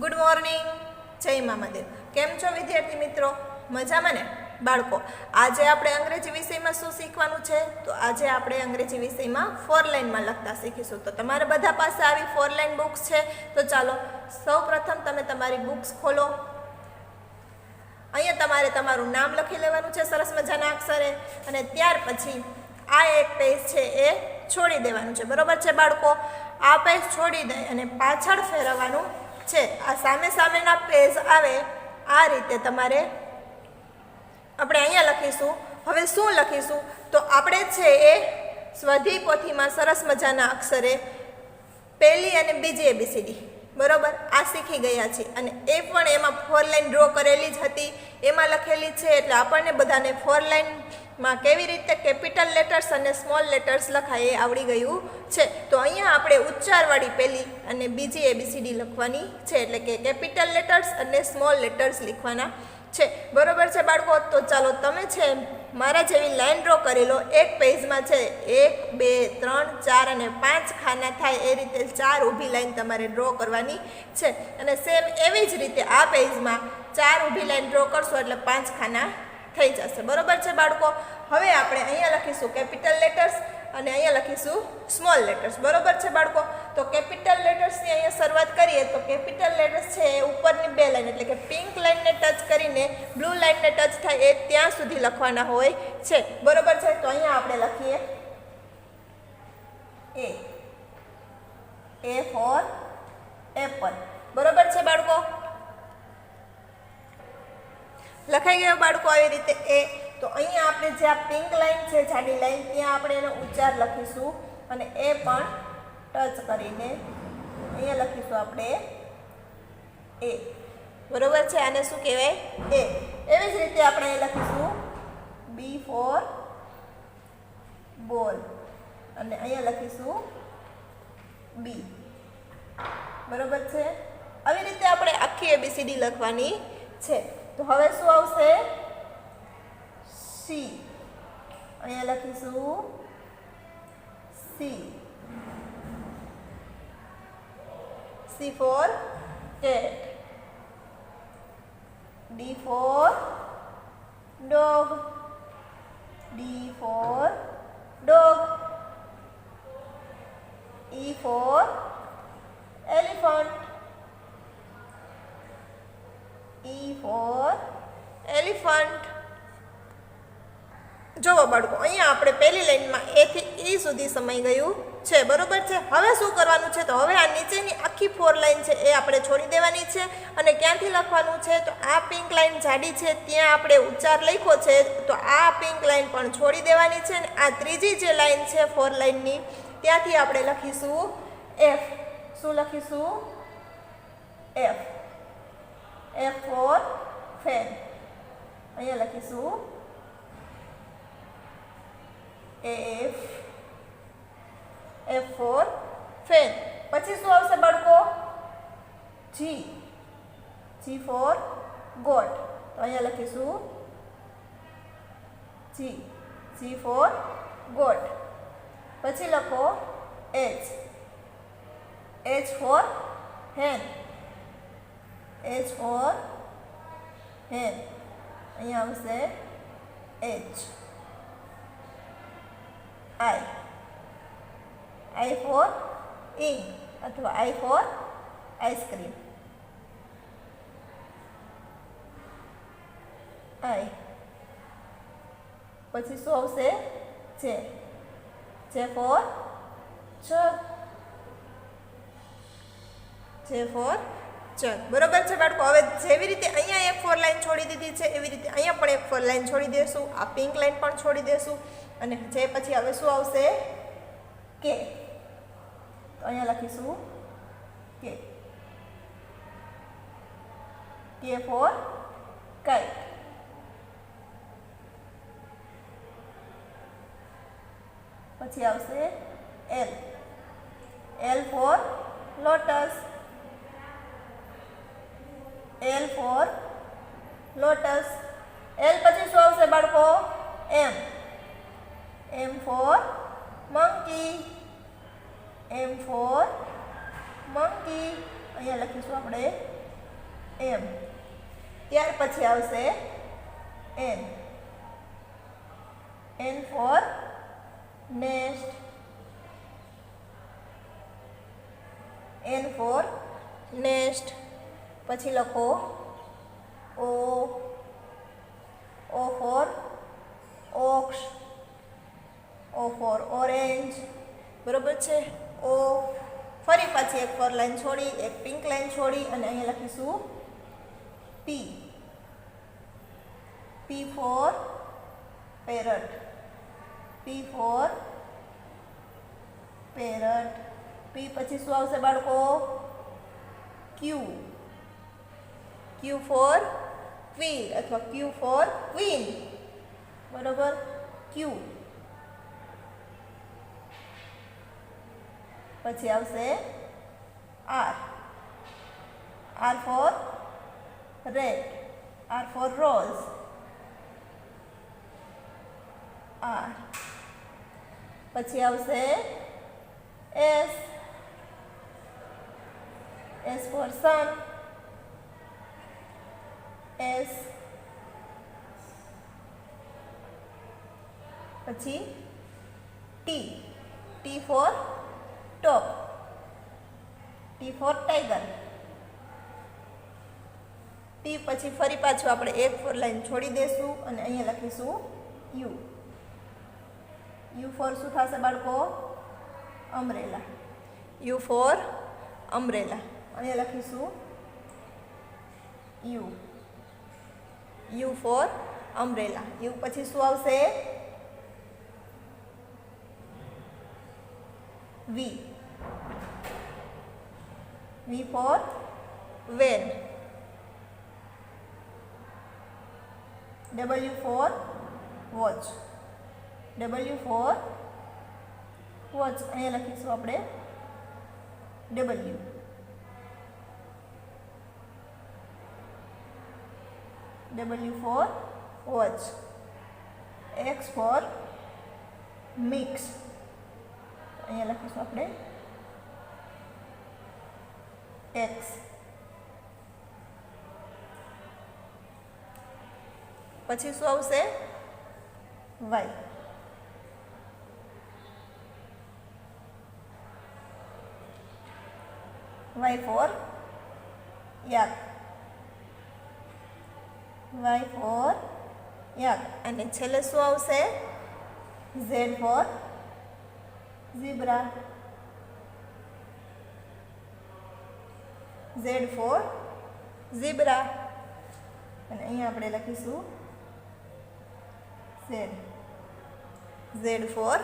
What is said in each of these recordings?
Good morning, જય મામાદેવ. કેમ છો વિદ્યાર્થી મિત્રો? મજામાં ને બાળકો? આજે આપણે અંગ્રેજી વિષયમાં શું શીખવાનું છે? તો આજે આપણે અંગ્રેજી વિષયમાં 4 લાઇનમાં લખતા શીખીશું. તો તમારા બધા પાસે આવી 4 લાઇન બુક્સ છે. તો ચાલો સૌપ્રથમ તમે તમારી બુક્સ ખોલો. અહીંયા તમારે તમારું નામ લખી લેવાનું છે સરસ મજાના અક્ષરે, અને ત્યાર પછી આ એક પેજ છે એ છોડી દેવાનું છે. બરોબર છે બાળકો? આ પેજ છોડી દઈ અને પાછળ ફેરવવાનું છે. આ સામેના પેજ આવે આ રીતે તમારે આપણે અહીંયા લખીશું. હવે શું લખીશું? તો આપણે છે એ સ્વધી પોથીમાં સરસ મજાના અક્ષરે પહેલી અને બીજી ABCD બરોબર આ શીખી ગયા છે, અને એ પણ એમાં 4 લાઇન ડ્રો કરેલી જ હતી, એમાં લખેલી છે. એટલે આપણને બધાને 4 લાઇનમાં કેવી રીતે કેપિટલ લેટર્સ અને સ્મોલ લેટર્સ લખાય એ આવડી ગયું છે. તો અહીંયા આપણે ઉચ્ચારવાળી પહેલી અને બીજી ABCD લખવાની છે, એટલે કે કેપિટલ લેટર્સ અને સ્મોલ લેટર્સ લખવાના છે. બરોબર છે બાળકો? તો ચાલો તમે છે મારા જેવી લાઈન ડ્રો કરી લો. એક પેજમાં છે 1 2 3 4 અને 5 ખાના થાય એ રીતે 4 ઊભી લાઈન તમારે ડ્રો કરવાની છે. અને સેમ એવી જ રીતે આ પેજમાં 4 ઊભી લાઈન ડ્રો કરશો એટલે 5 ખાના થઈ જશે. બરોબર છે બાળકો? હવે આપણે અહીંયા લખીશું કેપિટલ લેટર્સ અને અહીંયા લખીશું સ્મોલ લેટર્સ. બરોબર છે બાળકો? તો કેપિટલ લેટર્સની અહીંયા શરૂઆત કરીએ તો કેપિટલ લેટર્સ છે એ ઉપરની 2 લાઈન એટલે કે પિંક લાઈનને ટચ કરીને બ્લુ લાઈનને ટચ થાય એ ત્યાં સુધી લખવાના હોય છે. બરોબર છે? તો અહીંયા આપણે લખીએ A for apple. બરોબર છે બાળકો? લખાઈ ગયો બાળકો આવી રીતે A. તો અહીંયા આપણે જે આ પિંક લાઈન છે જાડી લાઈન ત્યાં આપણે એનો ઉચ્ચાર લખીશું અને એ પણ ટચ કરીને અહીંયા લખીશું આપણે A. બરોબર છે? આને શું કહેવાય? A. એવી જ રીતે આપણે અહીં લખીશું B for ball અને અહીંયા લખીશું B. બરોબર છે? આવી રીતે આપણે આખી ABCD લખવાની છે. તો હવે શું આવશે? C. અહીંયા લખીશું C. C for cat. D for dog. D for dog. E for elephant. E for elephant. જોવો બાળકો, અહીંયા આપણે પહેલી લાઈનમાં A થી E સુધી સમાઈ ગયું છે. બરોબર છે? હવે શું કરવાનું છે? તો હવે આ નીચેની આખી 4 લાઈન છે એ આપણે છોડી દેવાની છે. અને ક્યાંથી લખવાનું છે? તો આ પિંક લાઈન જાડી છે ત્યાં આપણે ઉચ્ચાર લખ્યો છે, તો આ પિંક લાઈન પણ છોડી દેવાની છે. અને આ ત્રીજી જે લાઈન છે 4 લાઈનની ત્યાંથી આપણે લખીશું F. શું લખીશું? F. F for fan. અહીંયા લખીશું F for fan. પછી શું આવશે બાળકો? G. G for goat. તો અહીંયા લખીશું G. G for goat. પછી લખો H. H for hen. H for hen. અહીંયા આવશે H. I for ink અથવા I for ice cream. I. પછી શું આવશે? J. J for jug. J for jug. બરોબર છે બાળકો? હવે જેવી રીતે અહીંયા એક 4 લાઈન છોડી દીધી છે એવી રીતે અહીંયા પણ એક 4 લાઈન છોડી દેશું. આ પિંક લાઈન પણ છોડી દેશું. અને જે પછી હવે શું આવશે? K. તો અહીંયા લખીશું K. K for kite. પછી આવશે L. L for lotus. L for lotus. L પછી શું આવશે બાળકો? M. M for monkey. M for monkey. અહીંયા લખીશું આપણે એમ. ત્યાર પછી આવશે N. N for nest. N for nest. પછી લખો O. O for ox. O for orange. બરોબર છે. ઓ. ફરી પાછી એક ફોર લાઈન છોડી, એક પિંક લાઈન છોડી અને અહીંયા લખીશું પી. P four parrot. P four parrot. પી પછી શું આવશે બાળકો? ક્યુ. ક્યુ ફોર ક્વીન અથવા ક્યુ ફોર ક્વીન. બરોબર. ક્યુ. પછી આવશે R. R for red. R for rose. R. પછી આવશે S. S for sun. S. પછી T. T for top. T for tiger. T પછી ફરી પાછું આપણે એક ફોર લાઈન છોડી દઈશું અને અહીંયા લખીશું યુ. યુ ફોર શું થશે બાળકો? અમ્બ્રેલા. U for umbrella. અહીંયા લખીશું U. U for umbrella. U પછી શું આવશે? V. V for van. W for watch. W for watch. અહીંયા લખીશું આપણે W. W for watch. X for mix. અહીંયા લખીશું આપણે એક્સ. પછી શું આવશે? Y. Y for yak. Y for yak. અને છેલ્લે શું આવશે? Z for zebra. Z for zebra. અને અહીંયા આપણે લખીશું ઝેડ. Z for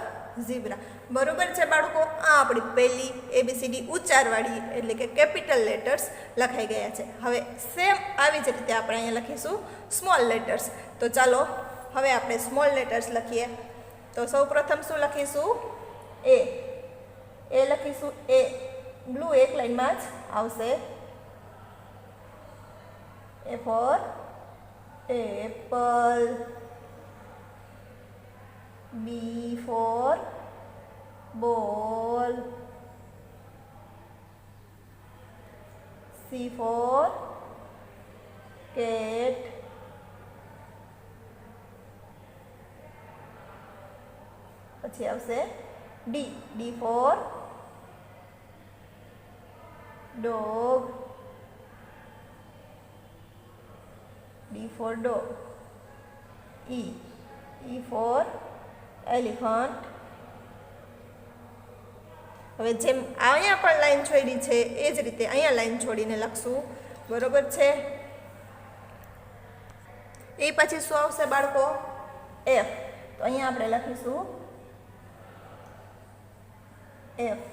zebra. બરોબર છે બાળકો. આ આપણી પહેલી ABCD ઉચ્ચારવાળી એટલે કે કેપિટલ લેટર્સ લખાઈ ગયા છે. હવે સેમ આવી જ રીતે આપણે અહીંયા લખીશું સ્મોલ લેટર્સ. તો ચાલો હવે આપણે સ્મોલ લેટર્સ લખીએ. તો સૌ પ્રથમ શું લખીશું? એ. એ લખીશું એ. બ્લુ એક લાઈનમાં જ આવશે. એ ફોર એપલ. બી ફોર બોલ. C four cat. પછી આવશે D. D four dog. D four dog. E. E for elephant. હવે જેમ અહીંયા પણ લાઈન છોડી છે એ જ રીતે અહીંયા લાઈન છોડીને લખશું. બરોબર છે. એ પછી શું આવશે બાળકો? એફ. તો અહીંયા આપણે લખીશું એફ.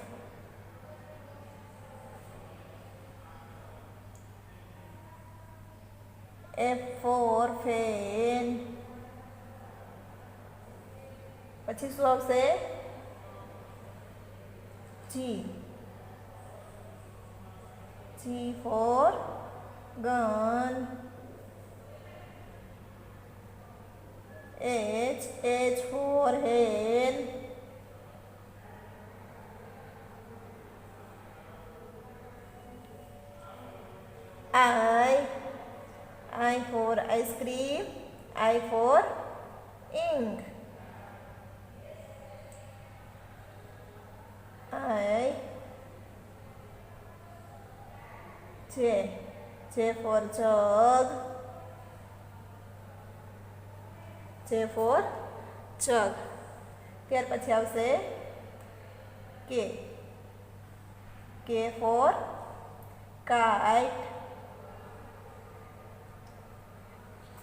F four fan. પછી શું આવશે? G. G for gun. H. H for hen. I. Ice cream, I for ink, J for jug, J for jug. ત્યાર પછી આવશે K for kite,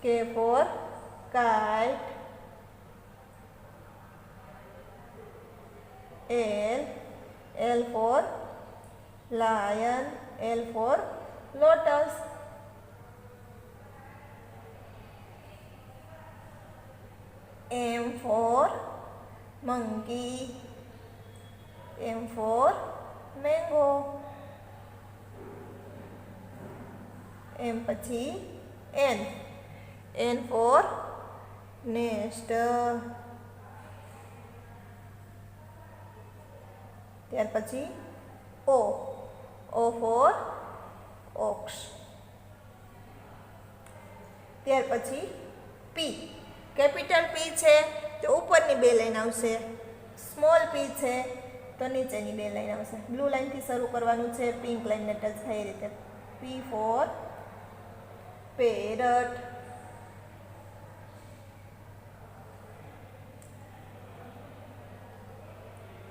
K for kite, L for lion, L for lotus, M for monkey, M for mango, M પછી N for nest. ત્યાર પછી O for ox. ત્યાર પછી P. Capital P છે તો ઉપરની બે લાઈન આવશે, સ્મોલ P છે તો નીચેની બે લાઈન આવશે. બ્લુ લાઈનથી શરૂ કરવાનું છે, પિંક લાઈનને ટચ થાય એ રીતે. P for parrot,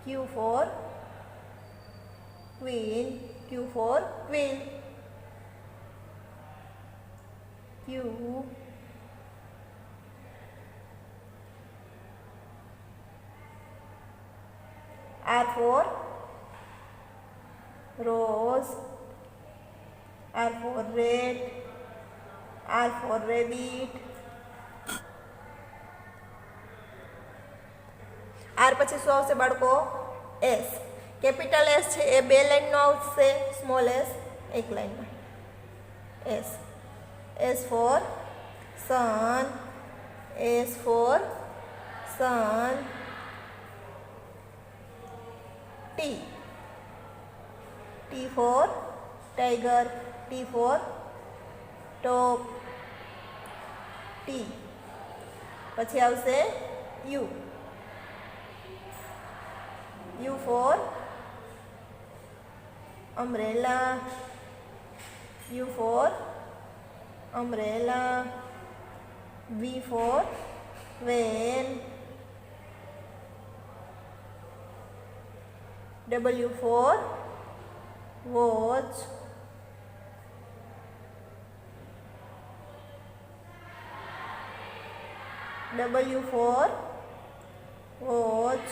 Q for queen, Q for queen, Q, R for rose, R for red, R for rabbit. R પછી શું આવશે બાળકો? S. કેપિટલ S છે એ બે લાઈનનો આવશે, સ્મોલ s એક લાઈનમાં. S for sun, S for sun. T for tiger, T for top, T. પછી આવશે U for umbrella, U for umbrella, V for van, W for watch, W for watch.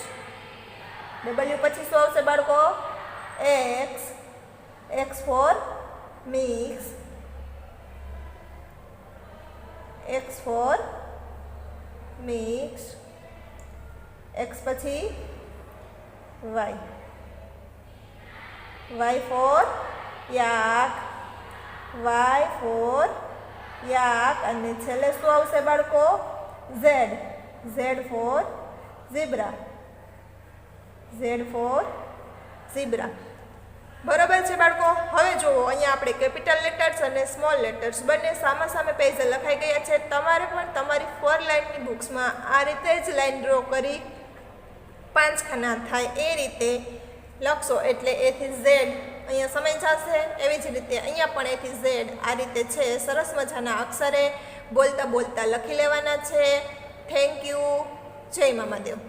W પછી શું આવશે બાળકો? X for mix, X for mix. X પછી Y for yak, Y for yak. અને છેલ્લે શું આવશે બાળકો? Z for zebra, Z for zebra. બરાબર છે બાળકો? હવે જુઓ, અહીંયા આપણે કેપિટલ લેટર્સ અને સ્મોલ લેટર્સ બંને સામે પેજે લખાઈ ગયા છે. તમારે પણ તમારી 4 લાઇનની બુક્સમાં આ રીતે જ લાઇન ડ્રો કરી 5 ખાના થાય એ રીતે લખશો, એટલે A થી Z અહીંયા સમય જશે. એવી જ રીતે અહીંયા પણ A થી Z આ રીતે છે, સરસ મજાના અક્ષરે બોલતા લખી લેવાના છે. Thank you. જય મામાદેવ.